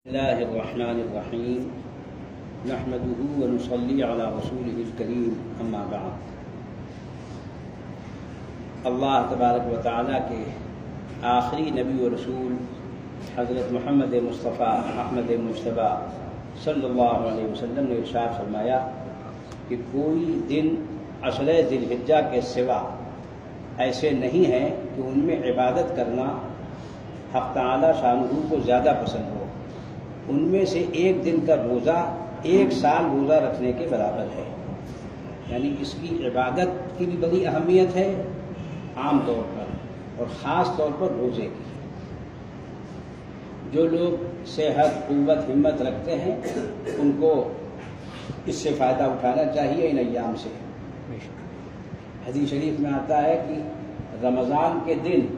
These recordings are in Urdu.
الله الرحمن الرحيم نحمده ونصلي على رسوله الكريم اما بعد. اللہ تبارک و تعالیٰ کے آخری نبی و رسول حضرت محمد مصطفیٰ احمد مجتبیٰ صلی اللہ علیہ وسلم نے ارشاد فرمایا کہ کوئی دن عشر ذی الحجہ کے سوا ایسے نہیں ہیں کہ ان میں عبادت کرنا حق تعالیٰ شانہ کو زیادہ پسند ہو. ان میں سے ایک دن کا روزہ ایک سال روزہ رکھنے کے برابر ہے. یعنی اس کی عبادت کی بھی بڑی اہمیت ہے عام طور پر اور خاص طور پر روزے کی. جو لوگ صحت قوت ہمت رکھتے ہیں ان کو اس سے فائدہ اٹھانا چاہیے ان ایام سے. حدیث شریف میں آتا ہے کہ رمضان کے دن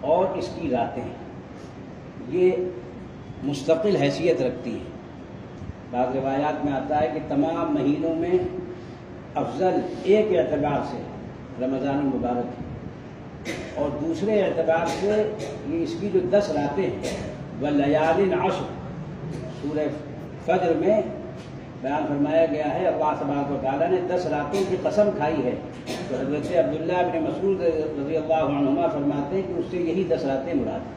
اور اس کی راتیں یہ مستقل حیثیت رکھتی ہیں. بعض روایات میں آتا ہے کہ تمام مہینوں میں افضل ایک اعتبار سے رمضان المبارک ہے اور دوسرے اعتبار سے یہ اس کی جو 10 راتیں ہیں وَاللَّيَالٍ عَشْرٍ سورہ فجر میں بیان فرمایا گیا ہے. اللہ تبارک و تعالیٰ نے 10 راتوں کی قسم کھائی ہے. تو حضرت عبداللہ بن مسعود رضی اللہ عنہما فرماتے ہیں کہ اس سے یہی 10 راتیں مراد ہیں.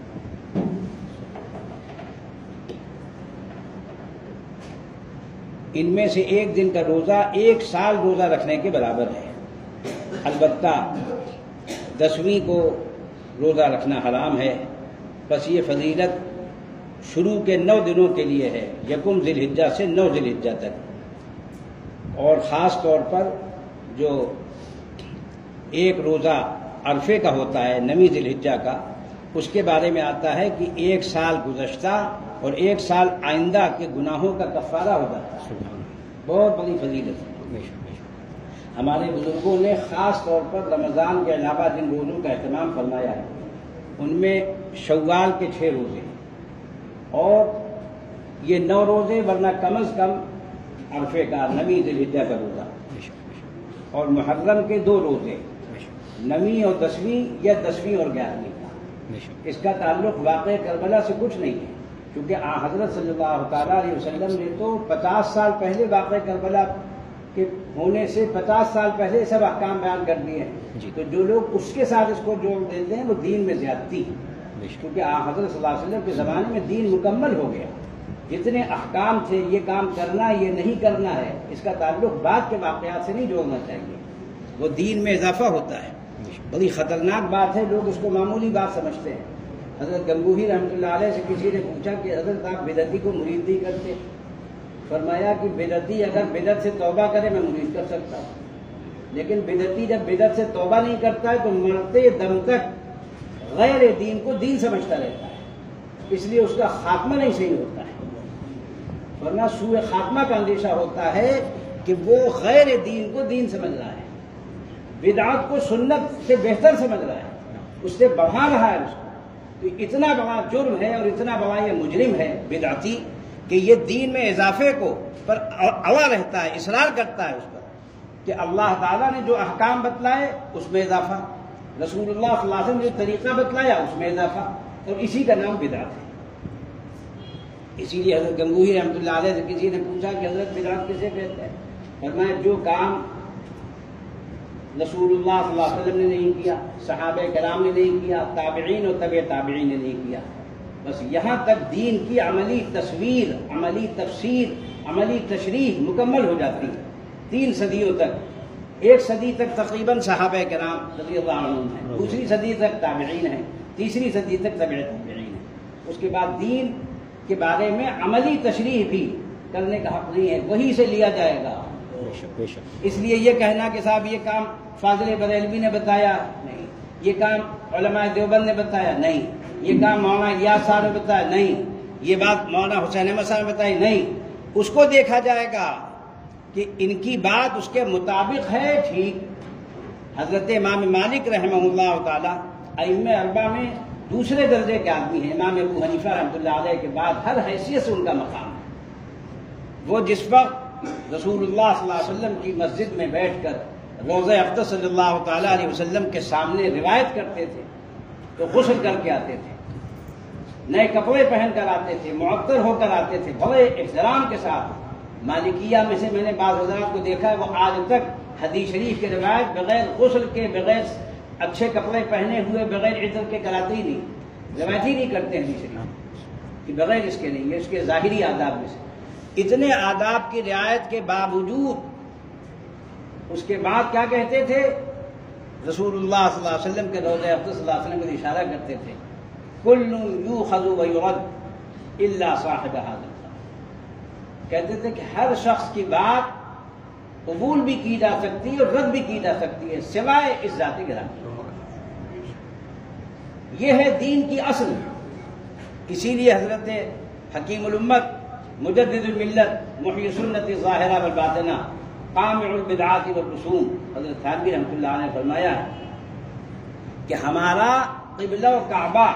ان میں سے ایک دن کا روزہ ایک سال روزہ رکھنے کے برابر ہے. البتہ 10ویں کو روزہ رکھنا حرام ہے. بس یہ فضیلت شروع کے 9 دنوں کے لیے ہے, یکم ذی الحجہ سے 9 ذی الحجہ تک. اور خاص طور پر جو ایک روزہ عرفے کا ہوتا ہے 9ویں ذی الحجہ کا, اس کے بارے میں آتا ہے کہ ایک سال گزشتہ اور ایک سال آئندہ کے گناہوں کا کفارہ ہو جاتا ہے. بہت بڑی فضیلت ہے. ہمارے بزرگوں نے خاص طور پر رمضان کے علاوہ جن روزوں کا اہتمام فرمایا ہے ان میں شوال کے 6 روزے اور یہ 9 روزے, ورنہ کم از کم عرفے کا 9ویں ذی الحجہ کا روزہ, اور محرم کے 2 روزے 9ویں اور 10ویں یا 10ویں اور 11ویں کا. اس کا تعلق واقع کربلا سے کچھ نہیں ہے کیونکہ حضرت صلی اللہ تعالیٰ علیہ وسلم نے تو 50 سال پہلے واقع کربلا کے ہونے سے 50 سال پہلے سب احکام بیان کر دیے ہیں. تو جو لوگ اس کے ساتھ اس کو جوڑ دیتے ہیں وہ دین میں زیادتی ہے, کیونکہ حضرت صلی اللہ علیہ وسلم کے زمانے میں دین مکمل ہو گیا. جتنے احکام تھے یہ کام کرنا یہ نہیں کرنا ہے, اس کا تعلق بعد کے واقعات سے نہیں جوڑنا چاہیے. وہ دین میں اضافہ ہوتا ہے. بڑی خطرناک بات ہے, لوگ اس کو معمولی بات سمجھتے ہیں. حضرت گنگوہی رحمۃ اللہ علیہ سے کسی نے پوچھا کہ حضرت آپ بدعتی کو مرید نہیں کرتے؟ فرمایا کہ بدعتی اگر بدعت سے توبہ کرے میں مرید کر سکتا ہوں, لیکن بدعتی جب بدعت سے توبہ نہیں کرتا ہے تو مرتے دم تک غیر دین کو دین سمجھتا رہتا ہے. اس لیے اس کا خاتمہ نہیں صحیح ہوتا ہے, ورنہ سوء خاتمہ کا اندیشہ ہوتا ہے کہ وہ غیر دین کو دین سمجھ رہا ہے, بدعت کو سنت سے بہتر سمجھ رہا ہے, اس سے بڑھا رہا ہے اس کو. تو اتنا بڑا جرم ہے اور اتنا بڑا یہ مجرم ہے بدعتی کہ یہ دین میں اضافے کو پر اڑا رہتا ہے, اصرار کرتا ہے اس پر کہ اللہ تعالیٰ نے جو احکام بتلائے اس میں اضافہ, رسول اللہ صلی اللہ علیہ وسلم نے جو طریقہ بتلایا اس میں اضافہ, اور اسی کا نام بدعت ہے. اسی لیے حضرت گنگوہی رحمۃ اللہ علیہ سے کسی نے پوچھا کہ حضرت بدعت کسے کہتے ہیں؟ فرمایا جو کام رسول اللہ صلی اللہ علیہ وسلم نے نہیں کیا, صحابہ کرام نے نہیں کیا, تابعین اور تبع تابعین نے نہیں کیا, بس یہاں تک دین کی عملی تصویر, عملی تفسیر, عملی تشریح مکمل ہو جاتی ہے. 3 صدیوں تک, 1 صدی تک تقریباً صحابہ کرام رضی اللہ عنہم ہیں, دوسری صدی تک تابعین ہیں, تیسری صدی تک تبع تابعین ہیں. اس کے بعد دین کے بارے میں عملی تشریح بھی کرنے کا حق نہیں ہے, وہی سے لیا جائے گا. اس لیے یہ کہنا کہ صاحب یہ کام فاضل بریلوی نے بتایا نہیں, یہ کام علماء دیوبند نے بتایا نہیں, یہ کام مولانا الیاس صاحب نے بتایا نہیں, یہ بات مولانا حسین احمد صاحب نے بتائی نہیں. اس کو دیکھا جائے گا کہ ان کی بات اس کے مطابق ہے ٹھیک. حضرت امام مالک رحمہ اللہ تعالی ائمہ 4 میں دوسرے درجے کے آدمی ہیں. امام ابو حنیفہ رحمۃ اللہ علیہ کے بعد ہر حیثیت سے ان کا مقام ہے. وہ جس وقت رسول اللہ صلی اللہ علیہ وسلم کی مسجد میں بیٹھ کر روضہ اقدس صلی اللہ تعالیٰ علیہ وسلم کے سامنے روایت کرتے تھے تو غسل کر کے آتے تھے. نئے کپڑے پہن کر آتے تھے، معطر ہو کر آتے تھے، بڑے احترام کے ساتھ۔ مالکیہ میں سے میں نے بعض حضرات کو دیکھا ہے وہ آج تک حدیث شریف کے روایت بغیر غسل کے، بغیر اچھے کپڑے پہنے ہوئے، بغیر عطر کے کراتے ہی نہیں، روایت ہی نہیں کرتے حدیث شریف کہ بغیر اس کے نہیں، یہ اس کے ظاہری آداب میں سے۔ اتنے آداب کی رعایت کے باوجود اس کے بعد کیا کہتے تھے؟ رسول اللہ صلی اللہ علیہ وسلم کے روضہ اقدس صلی اللہ علیہ وسلم کو اشارہ کرتے تھے، کل یؤخذ ویرد الا صاحب هذا القبر۔ کہتے تھے کہ ہر شخص کی بات قبول بھی کی جا سکتی ہے اور رد بھی کی جا سکتی ہے سوائے اس ذات گرامی۔ یہ ہے دین کی اصل۔ اسی لیے حضرت حکیم الامت، مجدد الملت، محیی سنت ظاہرہ والباطنہ، قامع البدعات والرسوم، حضرت تھانوی رحمۃ اللہ علیہ نے فرمایا کہ ہمارا قبلہ و کعبہ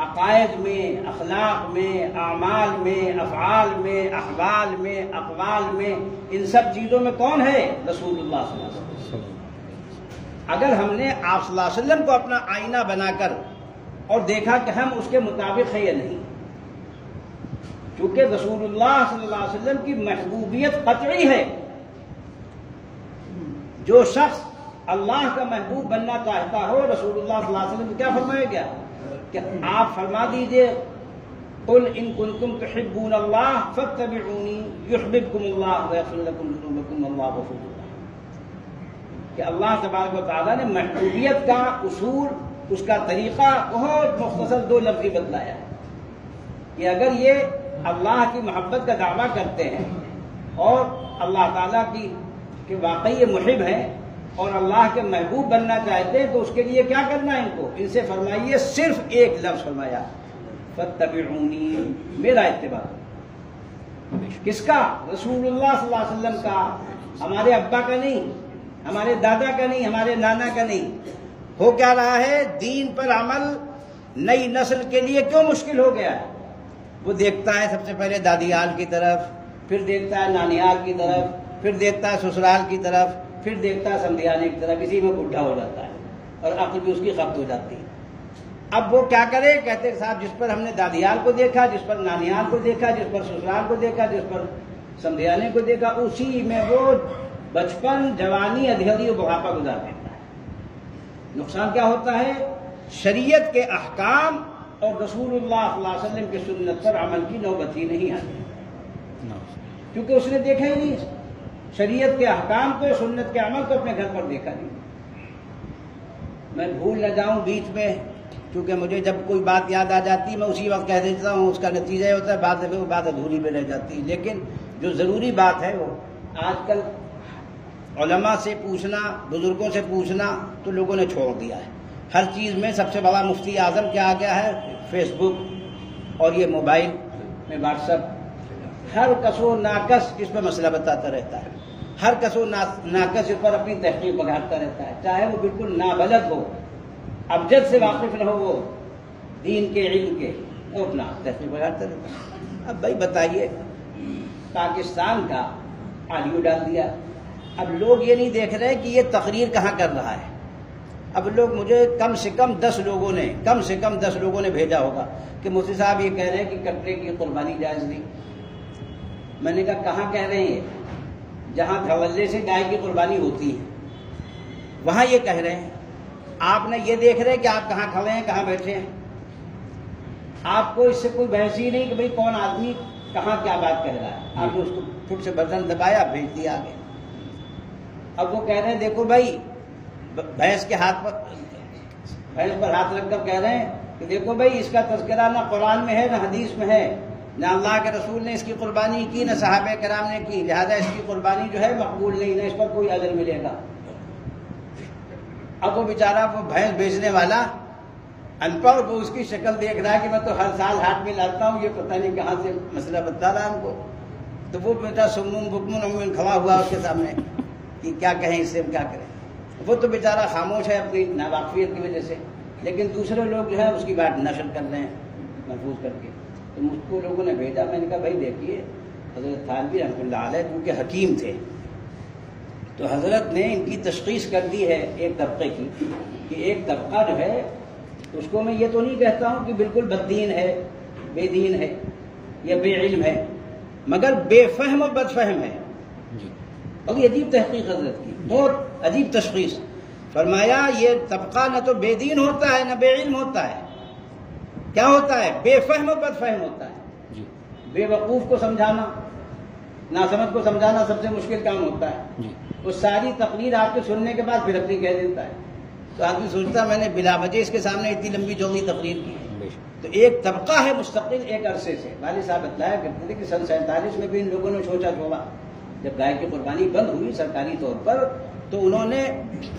عقائد میں، اخلاق میں، اعمال میں، افعال میں، احوال میں، اقوال میں، ان سب چیزوں میں کون ہے؟ رسول اللہ صلی اللہ علیہ وسلم۔ اگر ہم نے آپ صلی اللہ علیہ وسلم کو اپنا آئینہ بنا کر اور دیکھا کہ ہم اس کے مطابق ہیں یا نہیں، کیونکہ رسول اللہ صلی اللہ علیہ وسلم کی محبوبیت قطعی ہے۔ جو شخص اللہ کا محبوب بننا چاہتا ہو، رسول اللہ صلی اللہ علیہ وسلم کو کیا فرمایا گیا کہ آپ فرما دیجئے قل ان کنتم تحبون اللہ فاتبعونی یحببکم اللہ ویغفر لکم ذنوبکم واللہ غفور رحیم۔ کہ اللہ تبارک و تعالیٰ نے محبوبیت کا اصول، اس کا طریقہ بہت مختصر 2 لفظی بتلایا ہے کہ اگر یہ اللہ کی محبت کا دعویٰ کرتے ہیں اور اللہ تعالیٰ کی کہ واقعی یہ محب ہیں اور اللہ کے محبوب بننا چاہتے ہیں، تو اس کے لیے کیا کرنا ہے؟ ان کو ان سے فرمائیے صرف ایک لفظ فرمایا، فاتبعونی، میرا اتباع۔ کس کا؟ رسول اللہ صلی اللہ علیہ وسلم کا، ہمارے ابا کا نہیں، ہمارے دادا کا نہیں، ہمارے نانا کا نہیں۔ ہو کیا رہا ہے؟ دین پر عمل نئی نسل کے لیے کیوں مشکل ہو گیا ہے؟ وہ دیکھتا ہے سب سے پہلے دادیال کی طرف، پھر دیکھتا ہے نانیال کی طرف، پھر دیکھتا ہے سسرال کی طرف، پھر دیکھتا ہے سمدھیانے کی طرف، اسی میں بڈھا ہو جاتا ہے اور عقل بھی اس کی خبت ہو جاتی ہے۔ اب وہ کیا کرے؟ کہتے ہیں صاحب جس پر ہم نے دادیال کو دیکھا، جس پر نانیال کو دیکھا، جس پر سسرال کو دیکھا، جس پر سمدھیانے کو دیکھا، اسی میں وہ بچپن، جوانی، ادھیری اور بڑھاپا گزار دیتا ہے۔ نقصان کیا ہوتا ہے؟ شریعت کے احکام اور رسول اللہ صلی اللہ علیہ وسلم کی سنت پر عمل کی نوبت ہی نہیں آتی، کیونکہ اس نے دیکھا ہی نہیں شریعت کے احکام کو، سنت کے عمل کو اپنے گھر پر دیکھا نہیں۔ میں بھول نہ جاؤں بیچ میں، کیونکہ مجھے جب کوئی بات یاد آ جاتی میں اسی وقت کہہ دیتا ہوں، اس کا نتیجہ یہ ہوتا ہے بعد میں وہ بات ادھوری میں رہ جاتی ہے۔ لیکن جو ضروری بات ہے وہ آج کل علماء سے پوچھنا، بزرگوں سے پوچھنا تو لوگوں نے چھوڑ دیا ہے۔ ہر چیز میں سب سے بڑا مفتی اعظم کیا آ گیا ہے؟ فیس بک اور یہ موبائل میں واٹس ایپ، ہر کس و ناقص اس پہ مسئلہ بتاتا رہتا ہے، ہر کس و ناقص اس پر اپنی تحقیق بگاڑتا رہتا ہے، چاہے وہ بالکل نابلد ہو، ابجد سے واقف نہ ہو وہ دین کے علم کے، وہ اپنا تحقیق بگاڑتا رہتا ہے۔ اب بھائی بتائیے، پاکستان کا آڈیو ڈال دیا، اب لوگ یہ نہیں دیکھ رہے کہ یہ تقریر کہاں کر رہا ہے۔ اب لوگ مجھے کم سے کم 10 لوگوں نے بھیجا ہوگا کہ مفتی صاحب یہ کہہ رہے ہیں کہ کٹرے کی قربانی جائز نہیں۔ میں نے کہا کہاں کہہ رہے ہیں؟ جہاں دھولے سے گائے کی قربانی ہوتی ہے وہاں یہ کہہ رہے ہیں۔ آپ نے یہ دیکھ رہے کہ آپ کہاں کھڑے ہیں، کہاں بیٹھے ہیں؟ آپ کو اس سے کوئی بحث ہی نہیں کہ بھئی کون آدمی کہاں کیا بات کہہ رہا ہے۔ آپ نے اس کو پھٹ سے بٹن دبایا، بھیج دیا آگے۔ اب وہ کہہ رہے ہیں دیکھو بھائی، بھینس کے ہاتھ پر، بھینس پر ہاتھ رکھ کر کہہ رہے ہیں کہ دیکھو بھائی اس کا تذکرہ نہ قرآن میں ہے نہ حدیث میں ہے، نہ اللہ کے رسول نے اس کی قربانی کی، نہ صحابہ کرام نے کی، لہذا اس کی قربانی جو ہے مقبول نہیں، نہ اس پر کوئی اجر ملے گا۔ اب وہ بیچارہ وہ بھینس بیچنے والا ان پڑھ، وہ اس کی شکل دیکھ رہا ہے کہ میں تو ہر سال ہاتھ میں لاتا ہوں، یہ پتہ نہیں کہاں سے مسئلہ بتا رہا ہے ہم کو۔ تو وہ بیٹا سمون بکمن امین کھڑا ہوا اس کے سامنے کہ کیا کہیں اس سے، ہم کیا کریں۔ وہ تو بیچارہ خاموش ہے اپنی ناواقفیت کی وجہ سے، لیکن دوسرے لوگ جو ہے اس کی بات نشر کر رہے ہیں محفوظ کر کے۔ تو مجھ کو لوگوں نے بھیجا، میں نے کہا بھائی دیکھیے حضرت تھانوی رحمۃ اللہ علیہ کیونکہ حکیم تھے تو حضرت نے ان کی تشخیص کر دی ہے ایک طبقے کی، کہ ایک طبقہ جو ہے اس کو میں یہ تو نہیں کہتا ہوں کہ بالکل بددین ہے، بے دین ہے یا بے علم ہے، مگر بے فہم و بد فہم ہے۔ اور یہ عجیب تحقیق حضرت کی، بہت عجیب تشخیص۔ فرمایا یہ طبقہ نہ تو بے دین ہوتا ہے نہ بے علم ہوتا ہے، کیا ہوتا ہے؟ بے فہم و بد فہم ہوتا ہے۔ بے وقوف کو سمجھانا، ناسمجھ کو سمجھانا سب سے مشکل کام ہوتا ہے۔ وہ ساری تقریر آپ کے سننے کے بعد پھر اپنی کہہ دیتا ہے، تو آدمی سوچتا میں نے بلا وجہ اس کے سامنے اتنی لمبی چوڑی تقریر کی ہے۔ تو ایک طبقہ ہے مستقل ایک عرصے سے۔ والد صاحب بتلایا کرتے تھے کہ سن 47 میں بھی ان لوگوں نے سوچا چھوڑا، جب گائے کی قربانی بند ہوئی سرکاری طور پر، تو انہوں نے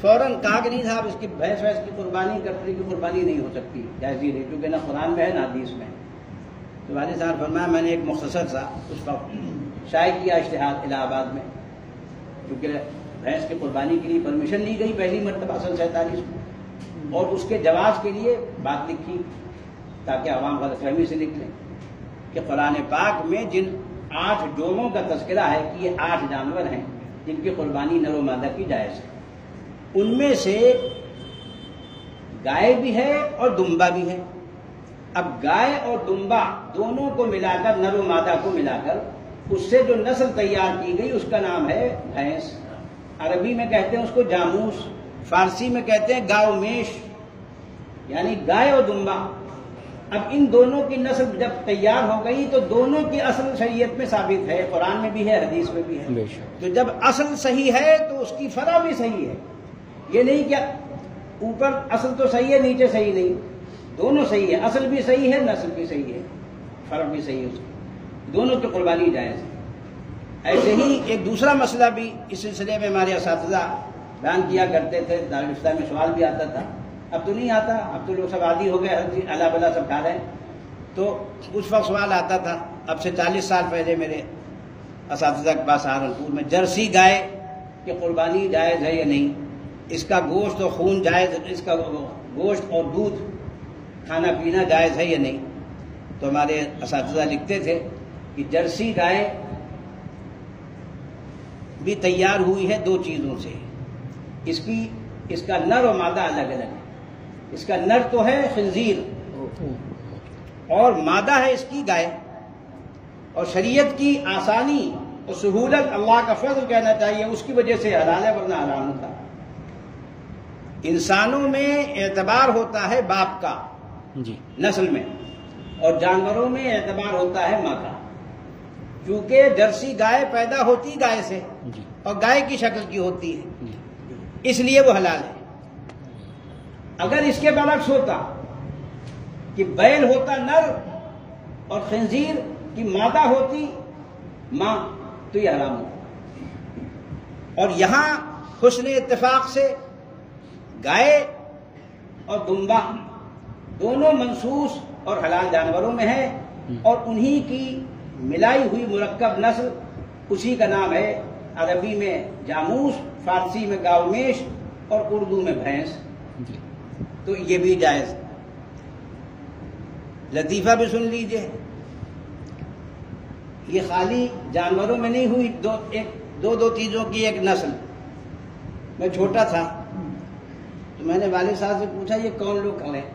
فوراً کہا کہ نہیں صاحب اس کی بھینس ویس کی قربانی، کٹری کی قربانی نہیں ہو سکتی، جائز ہی نہیں، کیونکہ نہ قرآن میں ہے نہ حدیث میں ہے۔ تو والد صاحب فرمایا میں نے ایک مختصر سا اس وقت شائع کیا اشتہار الہ آباد میں، کیونکہ بھینس کی قربانی کے لیے پرمیشن لی گئی پہلی مرتبہ سن 47 میں، اور اس کے جواز کے لیے بات لکھی تاکہ عوام غلط فہمی سے نکلیں کہ قرآن پاک میں جن 8 جوڑوں کا تذکرہ ہے کہ یہ 8 جانور ہیں جن کی قربانی نر و مادہ کی جائز ہے، ان میں سے گائے بھی ہے اور دمبا بھی ہے۔ اب گائے اور دمبا دونوں کو ملا کر، نر و مادہ کو ملا کر، اس سے جو نسل تیار کی گئی اس کا نام ہے بھینس۔ عربی میں کہتے ہیں اس کو جاموس، فارسی میں کہتے ہیں گاؤ میش، یعنی گائے اور دمبا۔ اب ان دونوں کی نسل جب تیار ہو گئی تو دونوں کی اصل شریعت میں ثابت ہے، قرآن میں بھی ہے حدیث میں بھی ہے۔ تو جب اصل صحیح ہے تو اس کی فرع بھی صحیح ہے، یہ نہیں کہ اوپر اصل تو صحیح ہے نیچے صحیح نہیں، دونوں صحیح ہے، اصل بھی صحیح ہے نسل بھی صحیح ہے، فرق بھی صحیح ہے اس کی، دونوں کی قربانی جائز ہے۔ ایسے ہی ایک دوسرا مسئلہ بھی اس سلسلے میں ہمارے اساتذہ بیان کیا کرتے تھے، دارالفتہ میں سوال بھی آتا تھا، اب تو نہیں آتا، اب تو لوگ سب عادی ہو گئے، ہر چیز اللہ بلا سب کھا رہے ہیں، تو اس وقت سوال آتا تھا اب سے 40 سال پہلے میرے اساتذہ کے پاس سہارنپور میں، جرسی گائے کی قربانی جائز ہے یا نہیں، اس کا گوشت اور خون جائز، اس کا گوشت اور دودھ کھانا پینا جائز ہے یا نہیں؟ تو ہمارے اساتذہ لکھتے تھے کہ جرسی گائے بھی تیار ہوئی ہے 2 چیزوں سے، اس کا نر و مادہ الگ الگ ہے۔ اس کا نر تو ہے خنزیر اور مادہ ہے اس کی گائے، اور شریعت کی آسانی اور سہولت، اللہ کا فضل کہنا چاہیے، اس کی وجہ سے حلال ہے ورنہ حرام ہوتا۔ انسانوں میں اعتبار ہوتا ہے باپ کا نسل میں، اور جانوروں میں اعتبار ہوتا ہے ماں کا، کیونکہ جرسی گائے پیدا ہوتی گائے سے اور گائے کی شکل کی ہوتی ہے، اس لیے وہ حلال ہے۔ اگر اس کے برعکس ہوتا کہ بیل ہوتا نر اور خنزیر کی مادہ ہوتی ماں، تو یہ حرام ہوتا۔ اور یہاں حسن اتفاق سے گائے اور دمبا دونوں منصوص اور حلال جانوروں میں ہے، اور انہی کی ملائی ہوئی مرکب نسل، اسی کا نام ہے عربی میں جاموس، فارسی میں گاؤ میش اور اردو میں بھینس، تو یہ بھی جائز۔ لطیفہ بھی سن لیجئے، یہ خالی جانوروں میں نہیں ہوئی، دو چیزوں کی ایک نسل۔ میں چھوٹا تھا تو میں نے والد صاحب سے پوچھا یہ کون لوگ کھڑے ہیں؟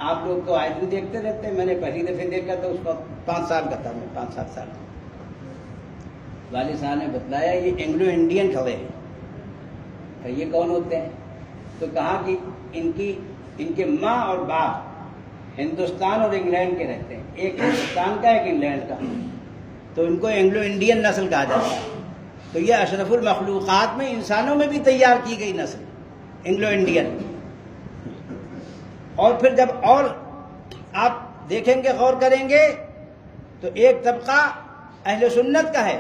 آپ لوگ تو آئے دن دیکھتے رہتے ہیں، میں نے پہلی دفعہ دیکھا تو اس وقت 5 سال کا تھا، میں 5-7 سال کا۔ والد صاحب نے بتلایا یہ اینگلو انڈین کھڑے ہیں۔ کہ یہ کون ہوتے ہیں؟ تو کہا کہ ان کے ماں اور باپ ہندوستان اور انگلینڈ کے رہتے ہیں، ایک ہندوستان کا ایک انگلینڈ کا، تو ان کو اینگلو انڈین نسل کہا جاتا ہے۔ تو یہ اشرف المخلوقات میں انسانوں میں بھی تیار کی گئی نسل اینگلو انڈین۔ اور پھر جب اور آپ دیکھیں گے، غور کریں گے، تو ایک طبقہ اہل سنت کا ہے،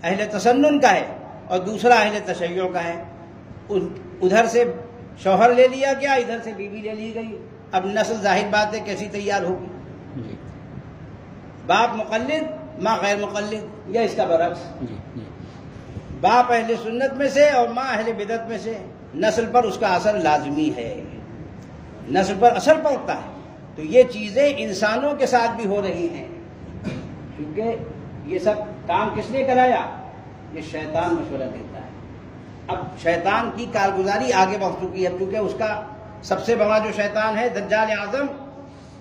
اہل تسنن کا ہے، اور دوسرا اہل تشیع کا ہے۔ ادھر سے شوہر لے لیا گیا، ادھر سے بیوی لے لی گئی، اب نسل ظاہر بات ہے کیسی تیار ہوگی؟ باپ مقلد، ماں غیر مقلد، یا اس کا برعکس، باپ اہل سنت میں سے اور ماں اہل بدعت میں سے، نسل پر اس کا اثر لازمی ہے، نسل پر اثر پڑتا ہے۔ تو یہ چیزیں انسانوں کے ساتھ بھی ہو رہی ہیں، کیونکہ یہ سب کام کس نے کرایا؟ یہ شیطان مشورہ دیتا ہے۔ اب شیطان کی کارگزاری آگے بڑھ چکی ہے، کیونکہ اس کا سب سے بڑا جو شیطان ہے دجال اعظم،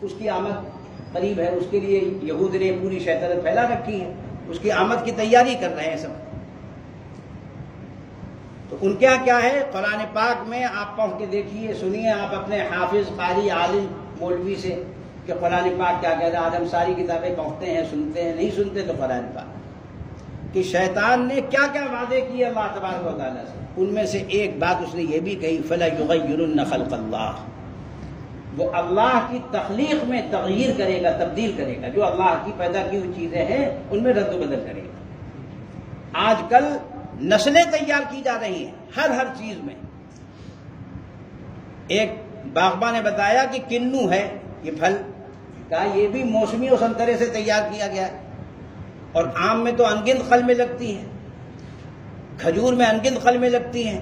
اس کی آمد قریب ہے، اس کے لیے یہود نے پوری شیطنت پھیلا رکھی ہے، اس کی آمد کی تیاری کر رہے ہیں سب۔ تو ان کے یہاں کیا ہے، قرآن پاک میں آپ پڑھ کے دیکھیے، سنیے آپ اپنے حافظ، قاری، عالم، مولوی سے کہ قرآن پاک کیا کہہ رہا ہے۔ ہم ساری کتابیں پڑھتے ہیں، سنتے ہیں، نہیں سنتے تو قرآن پاک کہ شیطان نے کیا کیا وعدے کیے اللہ تبارک و تعالیٰ سے، ان میں سے ایک بات اس نے یہ بھی کہی فَلَيُغَيِّرُنَّ خَلْقَ اللَّهِ، وہ اللہ کی تخلیق میں تغیر کرے گا، تبدیل کرے گا، جو اللہ کی پیدا کی ہوئی چیزیں ہیں ان میں رد و بدل کرے گا۔ آج کل نسلیں تیار کی جا رہی ہیں ہر چیز میں۔ ایک باغباں نے بتایا کہ کنو ہے یہ پھل، کہا یہ بھی موسمی اور سنترے سے تیار کیا گیا ہے، اور آم میں تو انگنت قلمیں لگتی ہیں، کھجور میں انگنت قلمیں لگتی ہیں،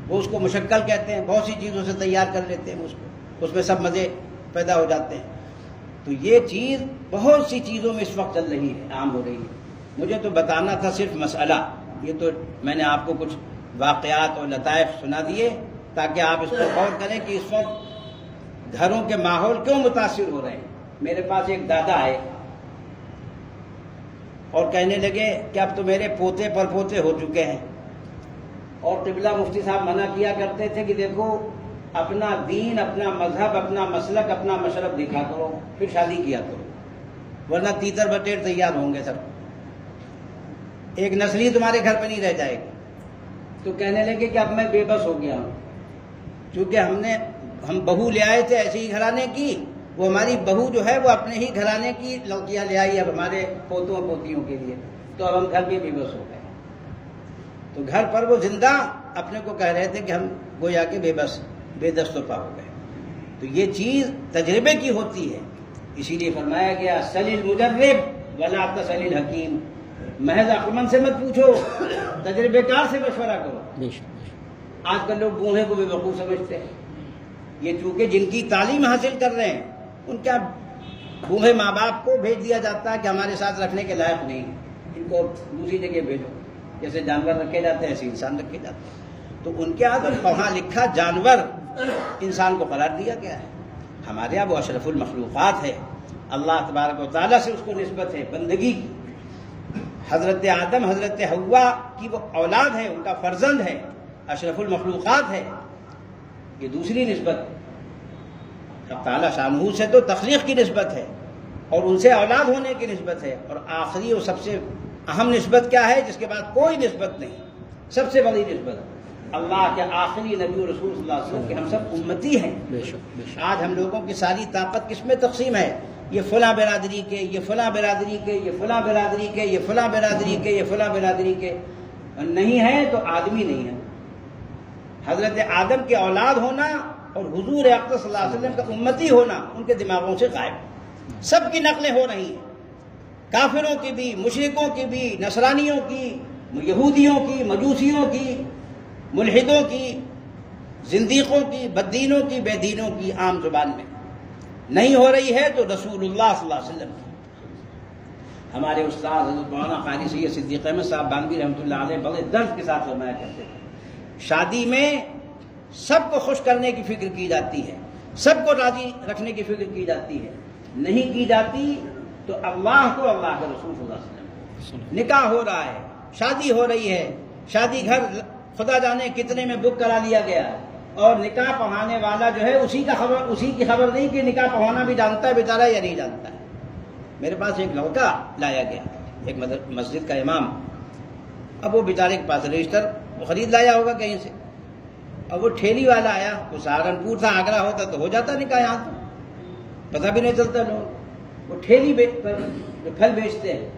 وہ اس کو مشکل کہتے ہیں، بہت سی چیزوں سے تیار کر لیتے ہیں اس میں سب مزے پیدا ہو جاتے ہیں۔ تو یہ چیز بہت سی چیزوں میں اس وقت چل رہی ہے، عام ہو رہی ہے۔ مجھے تو بتانا تھا صرف مسئلہ، یہ تو میں نے آپ کو کچھ واقعات اور لطائف سنا دیے تاکہ آپ اس پر غور کریں کہ اس وقت گھروں کے ماحول کیوں متاثر ہو رہے ہیں۔ میرے پاس ایک دادا آئے اور کہنے لگے کہ اب تو میرے پوتے پر پوتے ہو چکے ہیں، اور قبلہ مفتی صاحب منع کیا کرتے تھے کہ دیکھو اپنا دین، اپنا مذہب، اپنا مسلک، اپنا مشرب دکھا کرو پھر شادی کیا کرو، ورنہ تیتر بٹیر تیار ہوں گے سب، ایک نسلی تمہارے گھر پہ نہیں رہ جائے گی۔ تو کہنے لگے کہ اب میں بے بس ہو گیا ہوں، کیونکہ ہم بہو لے آئے تھے ایسے ہی گھرانے کی، وہ ہماری بہو جو ہے وہ اپنے ہی گھرانے کی لڑکیاں لے آئی اب ہمارے پوتوں اور پوتیوں کے لیے، تو اب ہم گھر پہ بے بس ہو گئے۔ تو گھر پر وہ زندہ اپنے کو کہہ رہے تھے کہ ہم گویا کہ بے دست و پا ہو گئے۔ تو یہ چیز تجربے کی ہوتی ہے، اسی لیے فرمایا گیا سل المجرب ولا تسل الحکیم، محض عقلمند سے مت پوچھو، تجربے کار سے مشورہ کرو۔ آج کل لوگ بوڑھے کو بے وقوف سمجھتے ہیں، یہ چونکہ جن کی تعلیم حاصل کر رہے ہیں ان کا بوڑھے ماں باپ کو بھیج دیا جاتا ہے کہ ہمارے ساتھ رکھنے کے لائق نہیں، ان کو دوسری جگہ بھیجو، جیسے جانور رکھے جاتے ہیں ایسے انسان رکھے جاتے ہیں۔ تو ان کے یہاں تو پڑھا لکھا جانور انسان کو قرار دیا گیا ہے، ہمارے یہاں وہ اشرف المخلوقات ہے، اللہ تبارک و تعالیٰ سے اس کو نسبت ہے بندگی کی۔ حضرت آدم، حضرت حوا کی وہ اولاد ہے، ان کا فرزند ہے، اشرف المخلوقات ہے، یہ دوسری نسبت ہے۔ اب تعالیٰ شانہ سے تو تخلیق کی نسبت ہے اور ان سے اولاد ہونے کی نسبت ہے، اور آخری اور سب سے اہم نسبت کیا ہے جس کے بعد کوئی نسبت نہیں، سب سے بڑی نسبت اللہ کے آخری نبی و رسول صلی اللہ علیہ وسلم کے ہم سب امتی ہیں۔ آج ہم لوگوں کی ساری طاقت کس میں تقسیم ہے، یہ فلاں برادری کے، یہ فلاں برادری کے، یہ فلاں برادری کے، یہ فلاں برادری کے، یہ فلاں برادری کے، نہیں ہے تو آدمی نہیں ہے۔ حضرت آدم کے اولاد ہونا اور حضور اقدس صلی اللہ علیہ وسلم کا امتی ہونا ان کے دماغوں سے غائب، سب کی نقلیں ہو رہی ہیں، کافروں کی بھی، مشرکوں کی بھی، نصرانیوں کی، یہودیوں کی، مجوسیوں کی، ملحدوں کی، زندیقوں کی، بددینوں کی، بے دینوں کی، عام زبان میں نہیں ہو رہی ہے تو رسول اللہ صلی اللہ علیہ وسلم کی۔ ہمارے استاد حضرت مولانا قاری سید صدیق احمد صاحب بانگی رحمۃ اللہ علیہ بڑے درد کے ساتھ فرمایا کرتے تھے، شادی میں سب کو خوش کرنے کی فکر کی جاتی ہے، سب کو راضی رکھنے کی فکر کی جاتی ہے، نہیں کی جاتی تو اللہ کو، اللہ کے رسول صلی اللہ علیہ وسلم، نکاح ہو رہا ہے، شادی ہو رہی ہے، شادی گھر خدا جانے کتنے میں بک کرا لیا گیا، اور نکاح پڑھانے والا جو ہے اسی کی خبر نہیں کہ نکاح پڑھانا بھی جانتا ہے بیچارہ یا نہیں جانتا ہے۔ میرے پاس ایک لڑکا لایا گیا، ایک مسجد کا امام، اب وہ بیچارے کے پاس رجسٹر وہ خرید لایا ہوگا کہیں سے، اب وہ ٹھیلی والا آیا، وہ سہارنپور تھا، آگرہ ہوتا تو ہو جاتا نکاح، یہاں تو پتہ بھی نہیں چلتا لوگ، وہ ٹھیلی پر جو پھل بیچتے ہیں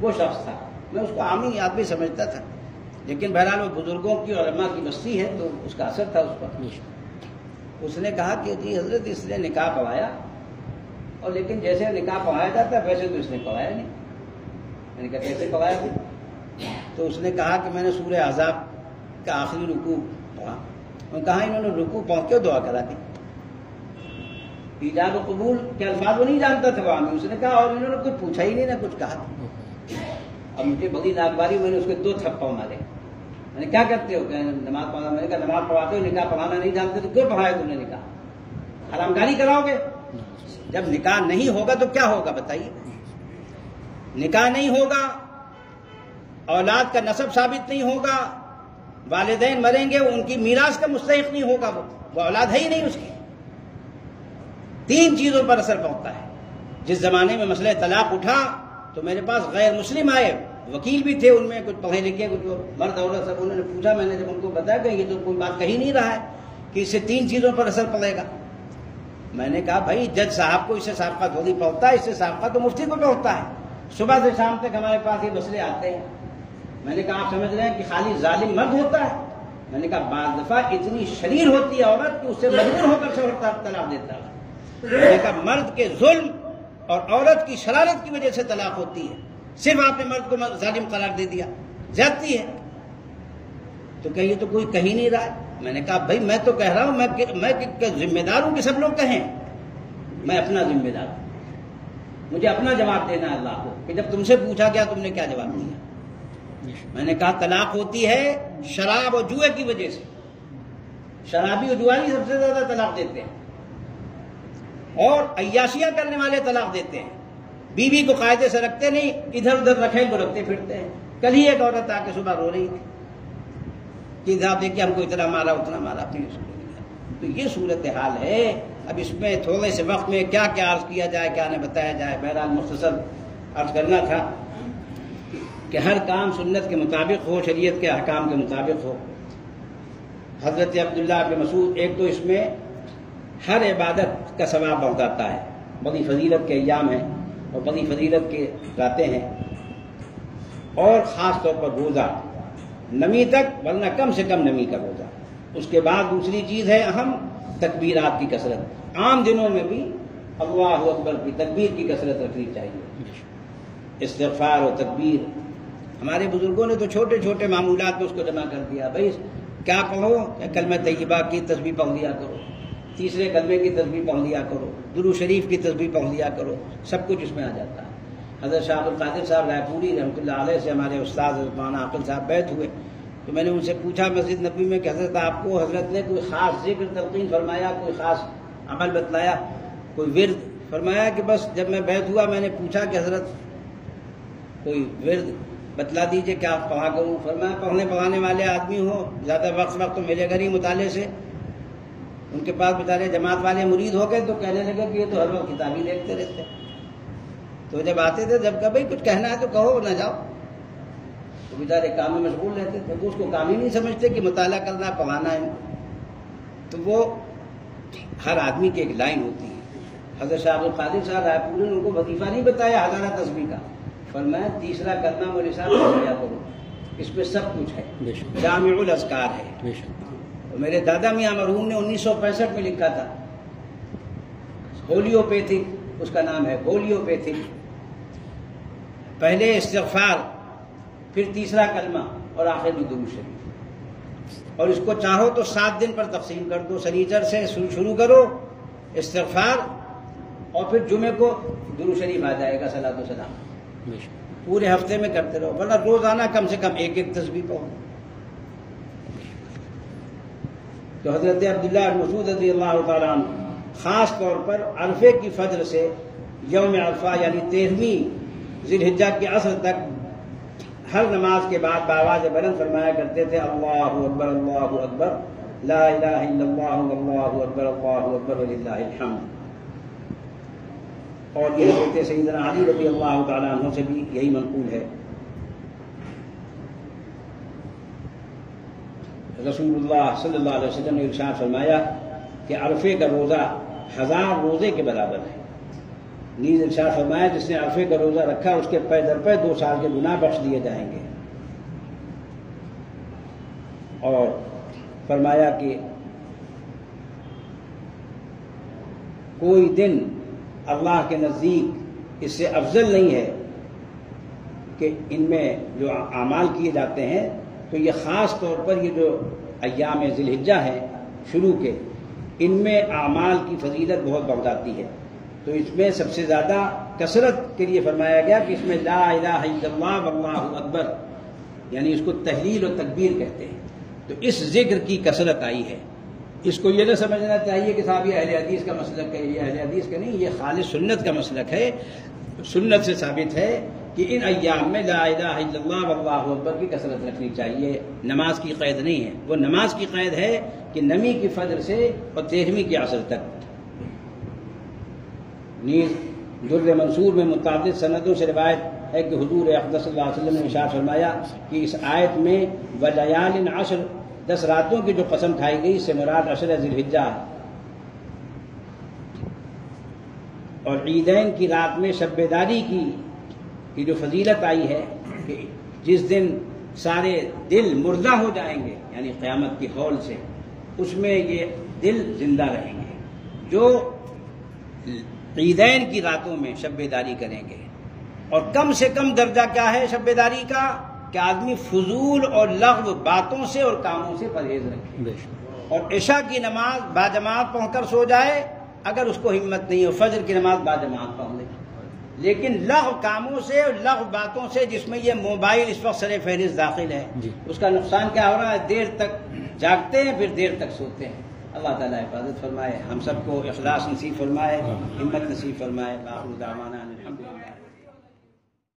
وہ شخص تھا، میں اس کو عامی آدمی سمجھتا تھا، لیکن بہرحال وہ بزرگوں کی اور علماء کی بستی ہے تو اس کا اثر تھا اس پر۔ اس نے کہا کہ جی حضرت اس نے نکاح پڑھایا، اور لیکن جیسے نکاح پڑھایا جاتا ہے ویسے تو اس نے پڑھایا نہیں۔ میں نے کہا کیسے پڑھایا تھا؟ تو اس نے کہا کہ میں نے سورہ احزاب کا آخری رکوع پڑھا، اور کہا انہوں نے رکوع پڑھ کے دعا کرا دی، ایجاب و قبول کے الفاظ وہ نہیں جانتا تھا وہاں میں، اس نے کہا، اور انہوں نے کچھ پوچھا ہی نہیں نہ کچھ کہا۔ اب مجھے بڑی ناگواری، میں نے اس کے 2 تھپڑ مارے، میں میں نے کیا کرتے ہو؟ کہ نماز پڑھا. میں نے کہا نماز پڑھاتے ہو, نکاح پڑھانا نہیں جانتے تو کیوں پڑھایا تم نے نکاح؟ حرام کاری کراؤ گے؟ جب نکاح نہیں ہوگا تو کیا ہوگا بتائیے؟ نکاح نہیں ہوگا, اولاد کا نسب ثابت نہیں ہوگا, والدین مریں گے, ان کی میراث کا مستحق نہیں ہوگا, وہ اولاد ہے ہی نہیں اس کی. 3 چیزوں پر اثر پڑتا ہے. جس زمانے میں مسئلہ طلاق اٹھا تو میرے پاس غیر مسلم آئے, وکیل بھی تھے, ان میں کچھ پڑھے لکھے, کچھ مرد عورت سب. انہوں نے پوچھا, میں نے جب ان کو بتایا کہ یہ تو کوئی بات کہی نہیں رہا ہے کہ اس سے 3 چیزوں پر اثر پڑے گا. میں نے کہا بھائی جج صاحب کو اس سے سابقہ تھوڑی پڑتا ہے, اس سے سابقہ تو مفتی کو پڑتا ہے. صبح سے شام تک ہمارے پاس یہ مسئلے آتے ہیں. میں نے کہا آپ سمجھ رہے ہیں کہ خالی ظالم مرد ہوتا ہے؟ میں نے کہا بعض دفعہ اتنی شریر ہوتی ہے عورت کہ اس سے مجبور ہو کر شوہر طلاق دیتا ہے. میں نے کہا مرد کے ظلم اور عورت کی شرارت کی وجہ سے طلاق ہوتی ہے. صرف آپ نے مرد کو ظالم قرار دے دیا, زیادتی ہے. تو کہ یہ تو کوئی کہی نہیں رہا ہے. میں نے کہا بھائی میں تو کہہ رہا ہوں, میں ذمہ دار ہوں کہ سب لوگ کہیں, میں اپنا ذمہ دار ہوں. مجھے اپنا جواب دینا ہے اللہ کو کہ جب تم سے پوچھا گیا تم نے کیا جواب دیا. میں نے کہا طلاق ہوتی ہے شراب اور جوئے کی وجہ سے. شرابی اور جواری سب سے زیادہ طلاق دیتے ہیں, اور عیاشیاں کرنے والے طلاق دیتے ہیں. بیوی کو قاعدے سے رکھتے نہیں, ادھر ادھر رکھے کو رکھتے پھرتے ہیں. کل ہی ایک عورت آ کے صبح رو رہی تھی کہ صاحب دیکھیے ہم کو اتنا مارا اتنا مارا. تو یہ صورتحال ہے. اب اس میں تھوڑے سے وقت میں کیا کیا عرض کیا جائے, کیا نہ بتایا جائے. بہرحال مختصر عرض کرنا تھا کہ ہر کام سنت کے مطابق ہو, شریعت کے احکام کے مطابق ہو. حضرت عبداللہ بن مسعود, ایک تو اس میں ہر عبادت کا ثواب بڑھاتا ہے, بڑی فضیلت کے ایام ہیں اور بڑی فضیلت کے راتیں ہیں, اور خاص طور پر روزہ نمی تک, ورنہ کم سے کم نمی کا روزہ. اس کے بعد دوسری چیز ہے اہم, تکبیرات کی کثرت. عام دنوں میں بھی اللہ اکبر کی تکبیر کی کثرت رکھنی چاہیے. استغفار و تکبیر, ہمارے بزرگوں نے تو چھوٹے چھوٹے معمولات میں اس کو جمع کر دیا. بھائی کیا پڑھو, کلمہ طیبہ کی تسبیح پڑھ لیا کرو, تیسرے کلمے کی تسبیح پڑھ لیا کرو, درود شریف کی تسبیح پڑھ لیا کرو, سب کچھ اس میں آ جاتا ہے. حضرت شاہ عبدالقادر صاحب رائے پوری رحمۃ اللہ علیہ سے ہمارے استاد حضرت مولانا عاقل صاحب بیعت ہوئے, تو میں نے ان سے پوچھا مسجد نبوی میں کہ حضرت آپ کو حضرت نے کوئی خاص ذکر تلقین فرمایا, کوئی خاص عمل بتلایا, کوئی ورد فرمایا؟ کہ بس جب میں بیعت ہوا میں نے پوچھا کہ حضرت کوئی ورد بتلا دیجئے کیا پڑھا کروں. فرمایا پڑھنے پڑھانے والے آدمی ہوں, زیادہ وقت تو ملے گا نہیں مطالعے سے. ان کے پاس بیچارے جماعت والے مرید ہو گئے تو کہنے لگے کہ یہ تو ہر وقت کتابی دیکھتے رہتے. تو جب آتے تھے, جب کہ بھائی کچھ کہنا ہے تو کہو نہ جاؤ, تو بیچارے کام میں مشغول رہتے تھے. تو اس کو کام ہی نہیں سمجھتے کہ مطالعہ کرنا پڑھانا ہے. تو وہ ہر آدمی کی ایک لائن ہوتی ہے. حضرت شاہ عبدالقادر صاحب رائے پوری نے ان کو وظیفہ نہیں بتایا ہزارہ تسبیح کا, فرمایا تیسرا کرنا مولوی صاحب پڑھا کرو, اس پہ سب کچھ ہے, جامع الاذکار ہے. میرے دادا میاں مرحوم نے 1965 میں لکھا تھا, ہولیوپیتھک اس کا نام ہے, ہولیوپیتھک. پہلے استغفار, پھر تیسرا کلمہ, اور آخر میں درود شریف. اور اس کو چاہو تو 7 دن پر تقسیم کر دو. سنیچر سے شروع کرو استغفار, اور پھر جمعے کو درود شریف آ جائے گا, صلاۃ و سلام. پورے ہفتے میں کرتے رہو, ورنہ روزانہ کم سے کم ایک تسبیح پڑھو. تو حضرت عبداللہ بن مسعود رضی اللہ تعالیٰ عنہ خاص طور پر عرفے کی فجر سے یوم عرفہ یعنی 13ویں ذی الحجہ کے عصر تک ہر نماز کے بعد بآواز بلند فرمایا کرتے تھے, اللہ اکبر اللہ اکبر, لا الہ الا اللہ اللہ اکبر اللہ اکبر وللہ الحمد. اور یہ حضرت سیدنا علی رضی اللہ تعالیٰ عنہ سے بھی یہی منقول ہے. رسول اللہ صلی اللہ علیہ وسلم نے ارشاد فرمایا کہ عرفے کا روزہ 1000 روزے کے برابر ہے. نیز ارشاد فرمایا جس نے عرفے کا روزہ رکھا اس کے پے در پے 2 سال کے گناہ بخش دیے جائیں گے. اور فرمایا کہ کوئی دن اللہ کے نزدیک اس سے افضل نہیں ہے کہ ان میں جو اعمال کیے جاتے ہیں, تو یہ خاص طور پر یہ جو ایام ذی الحجہ ہیں شروع کے, ان میں اعمال کی فضیلت بہت بڑھ جاتی ہے. تو اس میں سب سے زیادہ کثرت کے لیے فرمایا گیا کہ اس میں لا الہ الا اللہ واللہ اکبر یعنی اس کو تحلیل و تکبیر کہتے ہیں. تو اس ذکر کی کثرت آئی ہے. اس کو یہ نہ سمجھنا چاہیے کہ صاحب یہ اہل حدیث کا مسلک ہے، یہ اہل حدیث کا نہیں، یہ خالص سنت کا مسلک ہے. سنت سے ثابت ہے کہ ان ایام میں لا الہ الا اللہ واللہ اکبر کی کثرت رکھنی چاہیے. نماز کی قید نہیں ہے، وہ نماز کی قید ہے کہ نمی کی فجر سے اور 13ویں کی عصر تک. نیز در منصور میں متعدد سندوں سے روایت ہے کہ حضور اقدس صلی اللہ علیہ وسلم نے ارشاد فرمایا کہ اس آیت میں ولیال عشر 10 راتوں کی جو قسم کھائی گئی اس سے مراد عشر ذی الحجہ اور عیدین کی رات میں شب بیداری کی جو فضیلت آئی ہے کہ جس دن سارے دل مردہ ہو جائیں گے یعنی قیامت کی ہول سے، اس میں یہ دل زندہ رہیں گے جو عیدین کی راتوں میں شب بیداری کریں گے. اور کم سے کم درجہ کیا ہے شب بیداری کا کہ آدمی فضول اور لغو باتوں سے اور کاموں سے پرہیز رکھے اور عشاء کی نماز باجماعت پڑھ کر سو جائے اگر اس کو ہمت نہیں ہو، فجر کی نماز باجماعت پڑھ لے. لیکن لغو کاموں سے اور لغو باتوں سے جس میں یہ موبائل اس وقت سر فہرست داخل ہے، اس کا نقصان کیا ہو رہا ہے؟ دیر تک جاگتے ہیں پھر دیر تک سوتے ہیں. اللہ تعالیٰ حفاظت فرمائے، ہم سب کو اخلاص نصیب فرمائے، ہمت نصیب فرمائے. باخر دعوانا الحمدللہ.